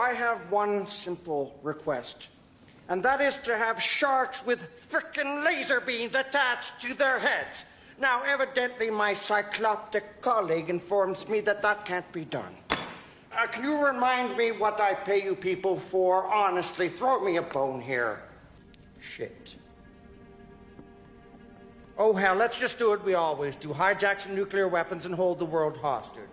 I have one simple request, and that is to have sharks with frickin' laser beams attached to their heads. Now, evidently, my cycloptic colleague informs me that that can't be done. Can you remind me what I pay you people for? Honestly, throw me a bone here. Shit. Oh, hell, let's just do what we always do. Hijack some nuclear weapons and hold the world hostage.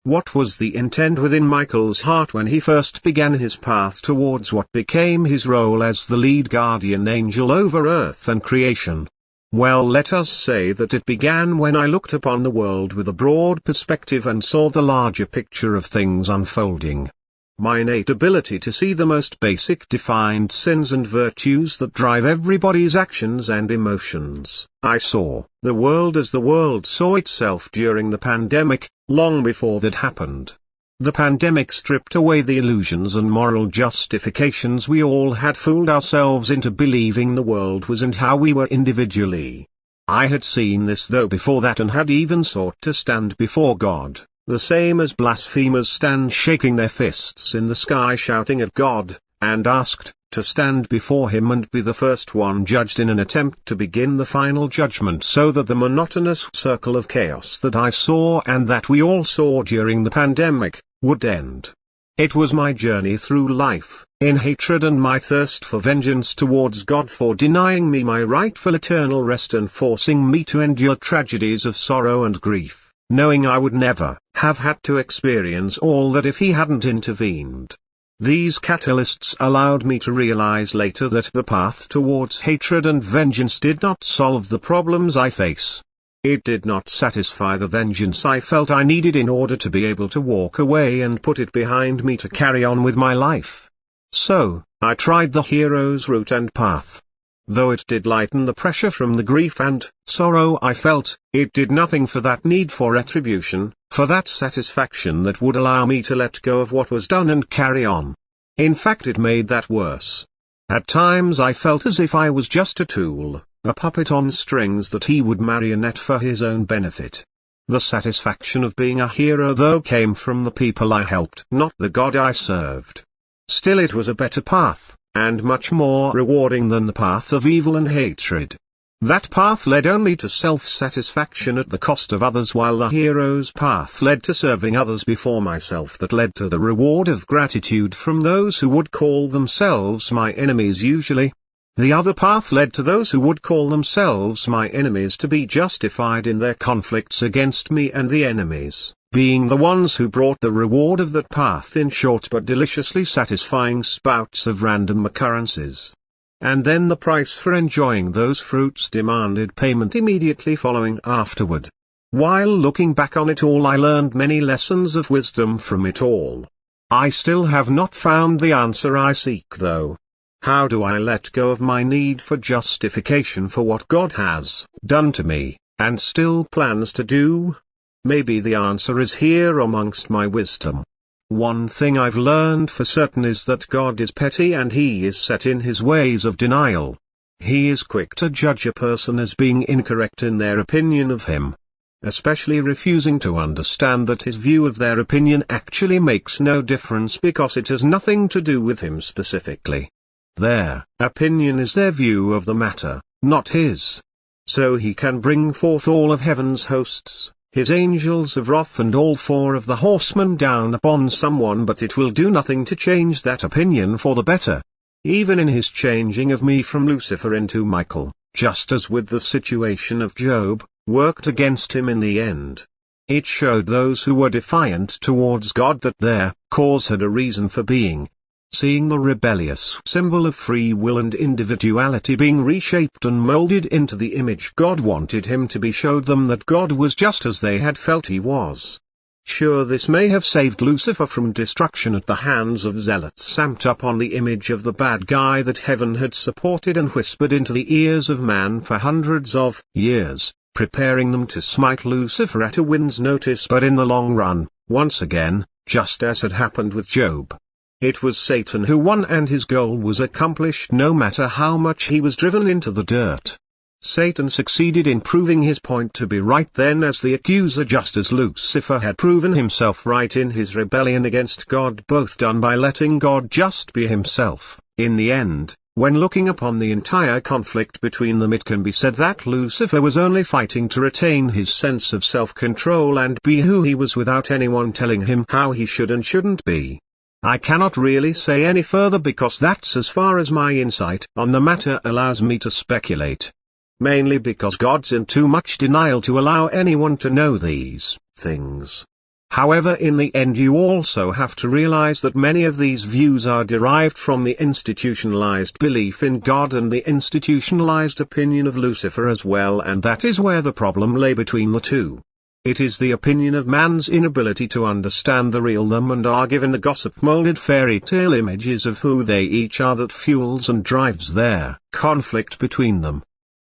What was the intent within Michael's heart when he first began his path towards what became his role as the lead guardian angel over Earth and creation? Well, let us say that it began when I looked upon the world with a broad perspective and saw the larger picture of things unfolding. My innate ability to see the most basic defined sins and virtues that drive everybody's actions and emotions. I saw the world as the world saw itself during the pandemic, long before that happened. The pandemic stripped away the illusions and moral justifications we all had fooled ourselves into believing the world was and how we were individually. I had seen this though before that and had even sought to stand before God, the same as blasphemers stand shaking their fists in the sky shouting at God, and asked to stand before him and be the first one judged in an attempt to begin the final judgment so that the monotonous circle of chaos that I saw and that we all saw during the pandemic would end. It was my journey through life, in hatred and my thirst for vengeance towards God for denying me my rightful eternal rest and forcing me to endure tragedies of sorrow and grief, knowing I would never have had to experience all that if he hadn't intervened. These catalysts allowed me to realize later that the path towards hatred and vengeance did not solve the problems I face. It did not satisfy the vengeance I felt I needed in order to be able to walk away and put it behind me to carry on with my life. So, I tried the hero's route and path. Though it did lighten the pressure from the grief and sorrow I felt, it did nothing for that need for retribution, for that satisfaction that would allow me to let go of what was done and carry on. In fact, it made that worse. At times I felt as if I was just a tool, a puppet on strings that he would marionette for his own benefit. The satisfaction of being a hero though came from the people I helped, not the God I served. Still, it was a better path, and much more rewarding than the path of evil and hatred. That path led only to self-satisfaction at the cost of others, while the hero's path led to serving others before myself, that led to the reward of gratitude from those who would call themselves my enemies usually. The other path led to those who would call themselves my enemies to be justified in their conflicts against me, and the enemies being the ones who brought the reward of that path in short but deliciously satisfying spouts of random occurrences. And then the price for enjoying those fruits demanded payment immediately following afterward. While looking back on it all, I learned many lessons of wisdom from it all. I still have not found the answer I seek though. How do I let go of my need for justification for what God has done to me, and still plans to do? Maybe the answer is here amongst my wisdom. One thing I've learned for certain is that God is petty and he is set in his ways of denial. He is quick to judge a person as being incorrect in their opinion of him, especially refusing to understand that his view of their opinion actually makes no difference because it has nothing to do with him specifically. Their opinion is their view of the matter, not his. So he can bring forth all of heaven's hosts, his angels of wrath and all four of the horsemen down upon someone, but it will do nothing to change that opinion for the better. Even in his changing of me from Lucifer into Michael, just as with the situation of Job, worked against him in the end. It showed those who were defiant towards God that their cause had a reason for being. Seeing the rebellious symbol of free will and individuality being reshaped and molded into the image God wanted him to be, showed them that God was just as they had felt he was. Sure, this may have saved Lucifer from destruction at the hands of zealots amped up on the image of the bad guy that heaven had supported and whispered into the ears of man for hundreds of years, preparing them to smite Lucifer at a wind's notice. But in the long run, once again, just as had happened with Job, it was Satan who won, and his goal was accomplished no matter how much he was driven into the dirt. Satan succeeded in proving his point to be right then as the accuser, just as Lucifer had proven himself right in his rebellion against God, both done by letting God just be himself. In the end, when looking upon the entire conflict between them, it can be said that Lucifer was only fighting to retain his sense of self-control and be who he was without anyone telling him how he should and shouldn't be. I cannot really say any further because that's as far as my insight on the matter allows me to speculate. Mainly because God's in too much denial to allow anyone to know these things. However, in the end you also have to realize that many of these views are derived from the institutionalized belief in God and the institutionalized opinion of Lucifer as well, and that is where the problem lay between the two. It is the opinion of man's inability to understand the real them and are given the gossip-molded fairy tale images of who they each are that fuels and drives their conflict between them.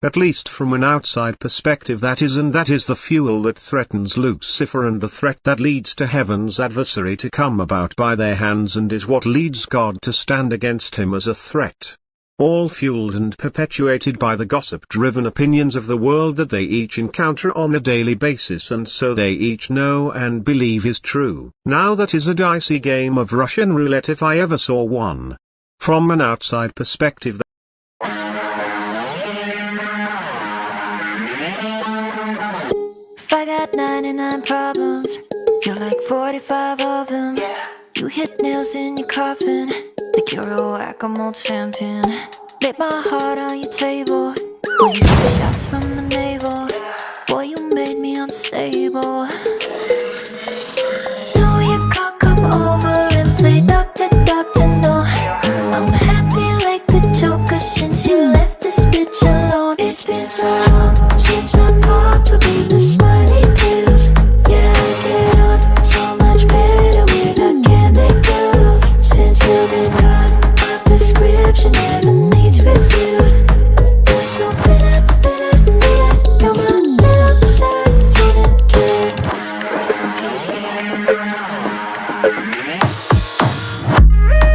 At least from an outside perspective that is, and that is the fuel that threatens Lucifer and the threat that leads to heaven's adversary to come about by their hands, and is what leads God to stand against him as a threat. All fueled and perpetuated by the gossip-driven opinions of the world that they each encounter on a daily basis, and so they each know and believe is true. Now that is a dicey game of Russian roulette if I ever saw one. From an outside perspective, I got 99 problems, you're like 45 of them. You hit nails in your coffin, like you're a whack-a-mole champion. Laid my heart on your table, boy, you took shots from my navel. Boy, you made me unstable. No, you can't come over and play doctor, doctor, no. I'm happy like the Joker since you left this bitch alone. It's been so long since I got to be the smiley pills. Yeah, I get on so much better with organic girls. Since you've been gone, my prescription never needs refilled. You're so bitter, bitter, bitter. You're my little serotonin killer. Rest in peace to my serotonin.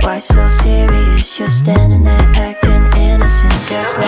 Why so serious? You're standing there acting innocent. Guess